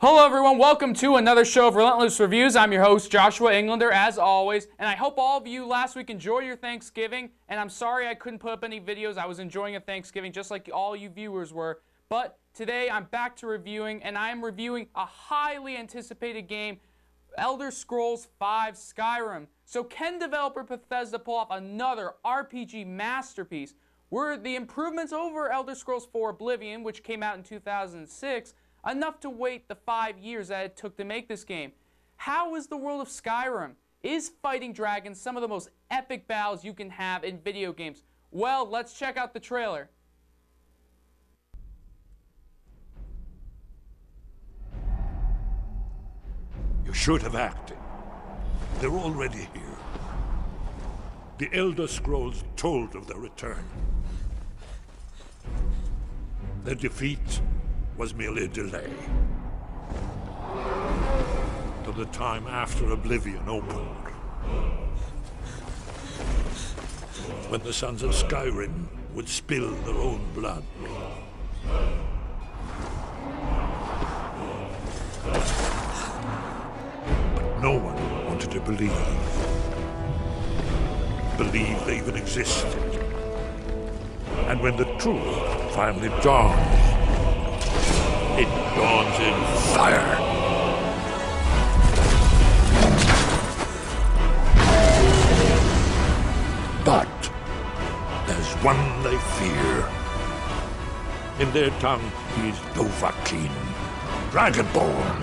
Hello everyone, welcome to another show of Relentless Reviews. I'm your host, Joshua Englander, as always, and I hope all of you last week enjoyed your Thanksgiving, and I'm sorry I couldn't put up any videos. I was enjoying a Thanksgiving just like all you viewers were, but today I'm back to reviewing, and I am reviewing a highly anticipated game, Elder Scrolls V Skyrim. So can developer Bethesda pull off another RPG masterpiece? Were the improvements over Elder Scrolls IV Oblivion, which came out in 2006, enough to wait the 5 years that it took to make this game? How is the world of Skyrim? Is fighting dragons some of the most epic battles you can have in video games? Well, let's check out the trailer. You should have acted. They're already here. The Elder Scrolls told of their return. Their defeat was merely a delay. To the time after Oblivion opened. When the sons of Skyrim would spill their own blood. But no one wanted to believe they even existed. And when the truth finally dawns, it dawns in fire. But there's one they fear. In their tongue, he's Dovahkiin, Dragonborn.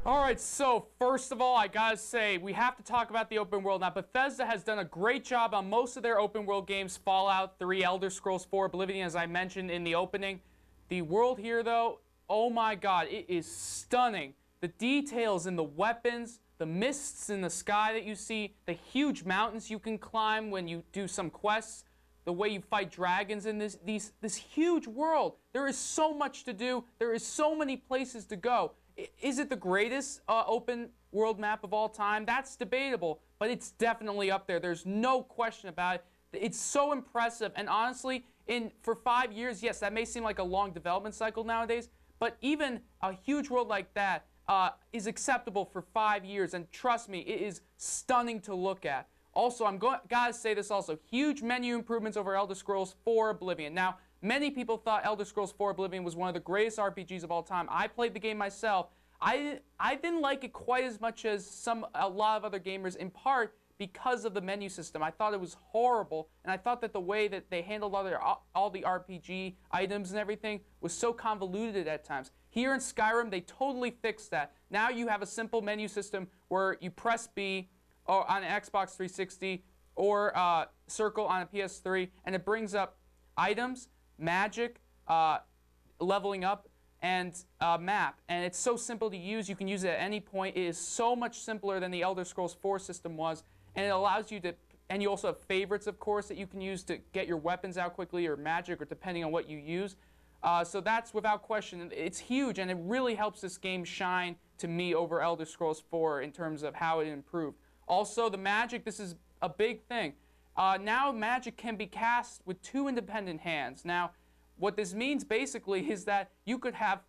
Alright, so first of all, I gotta say, we have to talk about the open world. Now, Bethesda has done a great job on most of their open world games, Fallout 3, Elder Scrolls 4, Oblivion, as I mentioned in the opening. The world here, though, oh my god, it is stunning. The details in the weapons, the mists in the sky that you see, the huge mountains you can climb when you do some quests, the way you fight dragons in this huge world. There is so much to do. There is so many places to go. Is it the greatest open world map of all time? That's debatable, but it's definitely up there. There's no question about it. It's so impressive, and honestly, for 5 years, yes, that may seem like a long development cycle nowadays, but even a huge world like that is acceptable for 5 years, and trust me, it is stunning to look at. Also, gotta say this also, huge menu improvements over Elder Scrolls 4 Oblivion. Now, many people thought Elder Scrolls 4 Oblivion was one of the greatest RPGs of all time. I played the game myself. I didn't like it quite as much as a lot of other gamers, in part because of the menu system. I thought it was horrible, and I thought that the way that they handled all the RPG items and everything was so convoluted at times. Here in Skyrim, they totally fixed that. Now you have a simple menu system where you press B or on an Xbox 360 or circle on a PS3, and it brings up items, magic, leveling up, and map. And it's so simple to use. You can use it at any point. It is so much simpler than the Elder Scrolls 4 system was, and it allows you to, and you also have favorites, of course, that you can use to get your weapons out quickly, or magic, or depending on what you use. So that's without question. It's huge, and it really helps this game shine to me over Elder Scrolls 4 in terms of how it improved. Also, the magic, this is a big thing. Now magic can be cast with 2 independent hands. Now, what this means basically is that you could have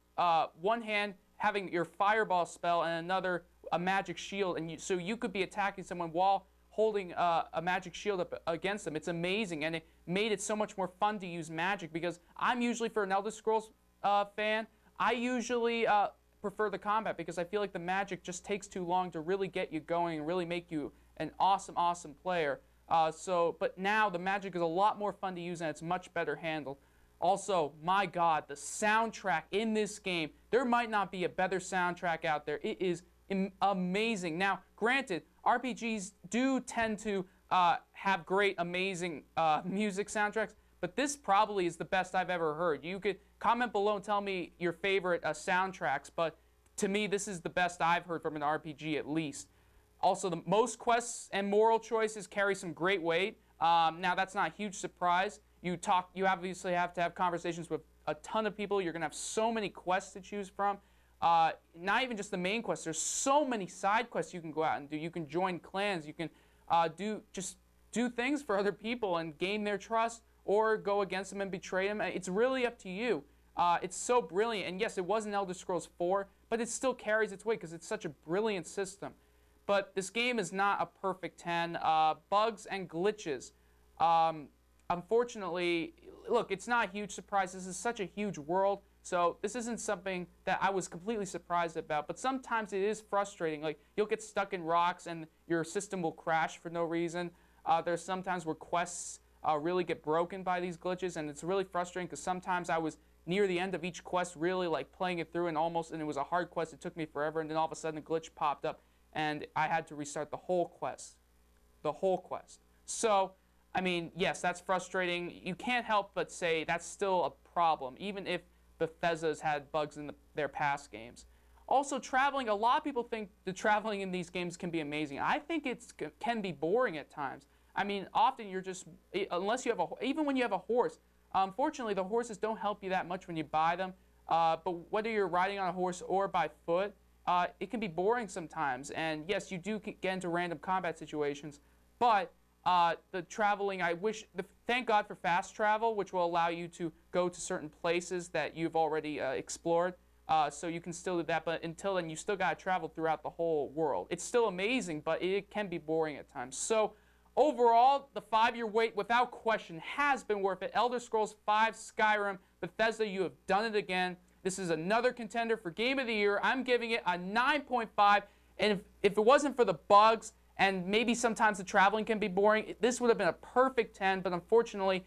one hand having your fireball spell and another a magic shield, and so you could be attacking someone while holding a magic shield up against them. It's amazing, and it made it so much more fun to use magic, because I'm usually, for an Elder Scrolls fan, I usually prefer the combat, because I feel like the magic just takes too long to really get you going and really make you an awesome, awesome player. But now the magic is a lot more fun to use, and it's much better handled. Also, my God, the soundtrack in this game, there might not be a better soundtrack out there. It is amazing. Now, granted, RPGs do tend to have great, amazing music soundtracks, but this probably is the best I've ever heard. You could comment below and tell me your favorite soundtracks, but to me, this is the best I've heard from an RPG, at least. Also, the most quests and moral choices carry some great weight. Now, that's not a huge surprise. You obviously have to have conversations with a ton of people. You're going to have so many quests to choose from. Not even just the main quests. There's so many side quests you can go out and do. You can join clans. You can do things for other people and gain their trust, or go against them and betray them. It's really up to you. It's so brilliant. And yes, it was in Elder Scrolls 4, but it still carries its weight because it's such a brilliant system. But this game is not a perfect 10. Bugs and glitches. Unfortunately, look, it's not a huge surprise. This is such a huge world, so this isn't something that I was completely surprised about. But sometimes it is frustrating. Like, you'll get stuck in rocks and your system will crash for no reason. There's sometimes where quests really get broken by these glitches, and it's really frustrating because sometimes I was near the end of each quest, really like playing it through, and it was a hard quest. It took me forever, and then all of a sudden a glitch popped up, and I had to restart the whole quest. So, I mean, yes, that's frustrating. You can't help but say that's still a problem, even if Bethesda's had bugs in their past games. Also, traveling, a lot of people think the traveling in these games can be amazing. I think it can be boring at times. I mean, often you're just, unless you have even when you have a horse, unfortunately, the horses don't help you that much when you buy them. But whether you're riding on a horse or by foot, it can be boring sometimes. And yes, you do get into random combat situations, but the traveling, thank God for fast travel, which will allow you to go to certain places that you've already explored. So you can still do that, but until then, you still got to travel throughout the whole world. It's still amazing, but it can be boring at times. So overall, the 5-year wait, without question, has been worth it. Elder Scrolls V, Skyrim, Bethesda, you have done it again. This is another contender for Game of the Year. I'm giving it a 9.5, and if it wasn't for the bugs, and maybe sometimes the traveling can be boring, this would have been a perfect 10, but unfortunately,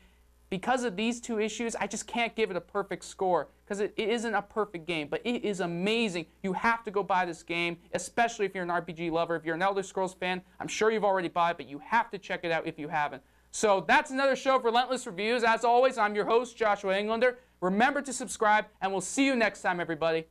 because of these 2 issues, I just can't give it a perfect score, because it isn't a perfect game, but it is amazing. You have to go buy this game, especially if you're an RPG lover. If you're an Elder Scrolls fan, I'm sure you've already bought it, but you have to check it out if you haven't. So that's another show of Relentless Reviews. As always, I'm your host, Joshua Englander. Remember to subscribe, and we'll see you next time, everybody.